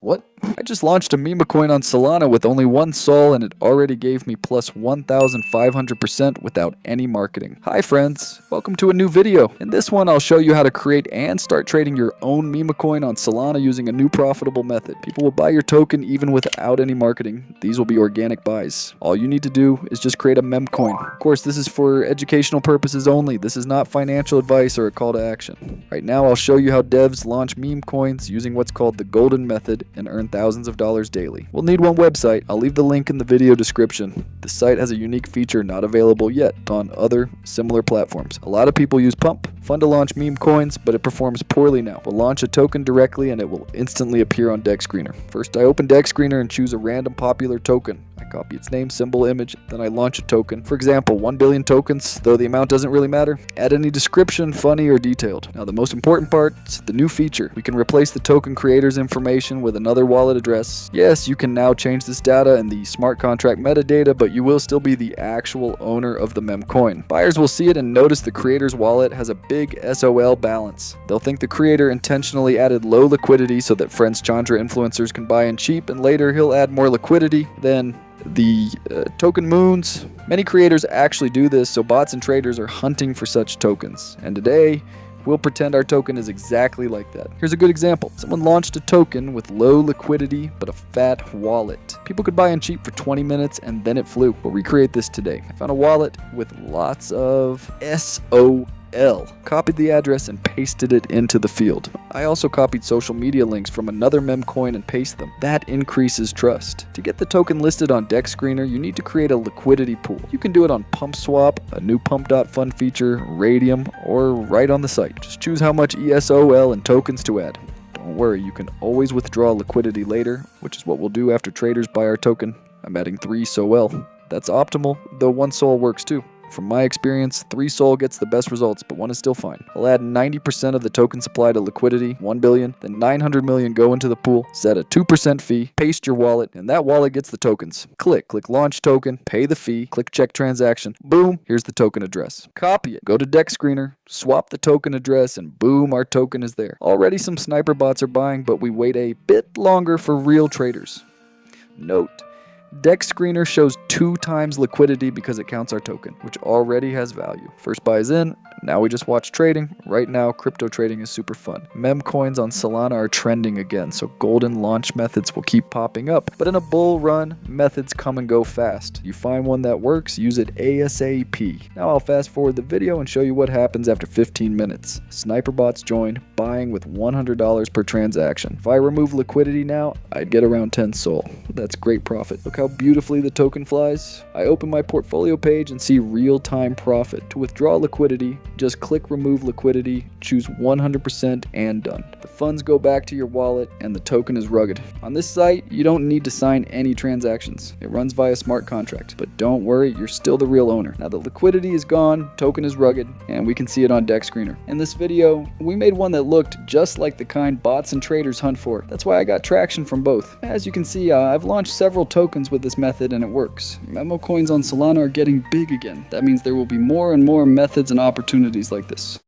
What? I just launched a memecoin on Solana with only 1 sol and it already gave me plus 1,500% without any marketing. Hi friends, welcome to a new video. In this one I'll show you how to create and start trading your own memecoin on Solana using a new profitable method. People will buy your token even without any marketing. These will be organic buys. All you need to do is just create a memecoin. Of course, this is for educational purposes only. This is not financial advice or a call to action. Right now I'll show you how devs launch meme coins using what's called the golden method and earn thousands of dollars daily. We'll need one website. I'll leave the link in the video description. The site has a unique feature not available yet on other similar platforms. A lot of people use Pump. Fun to launch meme coins, but it performs poorly now. We'll launch a token directly and it will instantly appear on Deck Screener. First I open Deck Screener and choose a random popular token. I copy its name, symbol, image, then I launch a token. For example, 1 billion tokens, though the amount doesn't really matter. Add any description, funny or detailed. Now the most important part is the new feature. We can replace the token creator's information with another wallet address. Yes, you can now change this data and the smart contract metadata, but you will still be the actual owner of the meme coin. Buyers will see it and notice the creator's wallet has a big SOL balance. They'll think the creator intentionally added low liquidity so that friends Chandra influencers can buy in cheap, and later he'll add more liquidity. Then the token moons. Many creators actually do this, so bots and traders are hunting for such tokens. And today, we'll pretend our token is exactly like that. Here's a good example. Someone launched a token with low liquidity but a fat wallet. People could buy in cheap for 20 minutes and then it flew. We'll recreate this today. I found a wallet with lots of SOL. Copied the address and pasted it into the field. I also copied social media links from another meme coin and pasted them. That increases trust. To get the token listed on Deck Screener, you need to create a liquidity pool. You can do it on PumpSwap, a new Pump.Fund feature, Radium, or right on the site. Just choose how much ESOL and tokens to add. Don't worry, you can always withdraw liquidity later, which is what we'll do after traders buy our token. I'm adding 3 SOL. That's optimal, though 1 SOL works too. From my experience, 3 SOL gets the best results, but 1 is still fine. I'll add 90% of the token supply to liquidity, 1 billion, then 900 million go into the pool, set a 2% fee, paste your wallet, and that wallet gets the tokens. Click launch token, pay the fee, click check transaction, boom, here's the token address. Copy it, go to Deck Screener, swap the token address, and boom, our token is there. Already some sniper bots are buying, but we wait a bit longer for real traders. Note: Deck Screener shows 2 times liquidity because it counts our token, which already has value. First buy is in, now we just watch trading. Right now, crypto trading is super fun. Meme coins on Solana are trending again, so golden launch methods will keep popping up. But in a bull run, methods come and go fast. You find one that works, use it ASAP. Now I'll fast forward the video and show you what happens after 15 minutes. Sniper bots join, buying with $100 per transaction. If I remove liquidity now, I'd get around 10 SOL. That's great profit. Look how beautifully the token flies. I open my portfolio page and see real-time profit. To withdraw liquidity, just click remove liquidity, choose 100% and done. The funds go back to your wallet and the token is rugged. On this site, you don't need to sign any transactions. It runs via smart contract, but don't worry, you're still the real owner. Now the liquidity is gone, token is rugged, and we can see it on Deck Screener. In this video, we made one that looked just like the kind bots and traders hunt for. That's why I got traction from both. As you can see, I've launched several tokens with this method and it works. Meme coins on Solana are getting big again. That means there will be more and more methods and opportunities like this.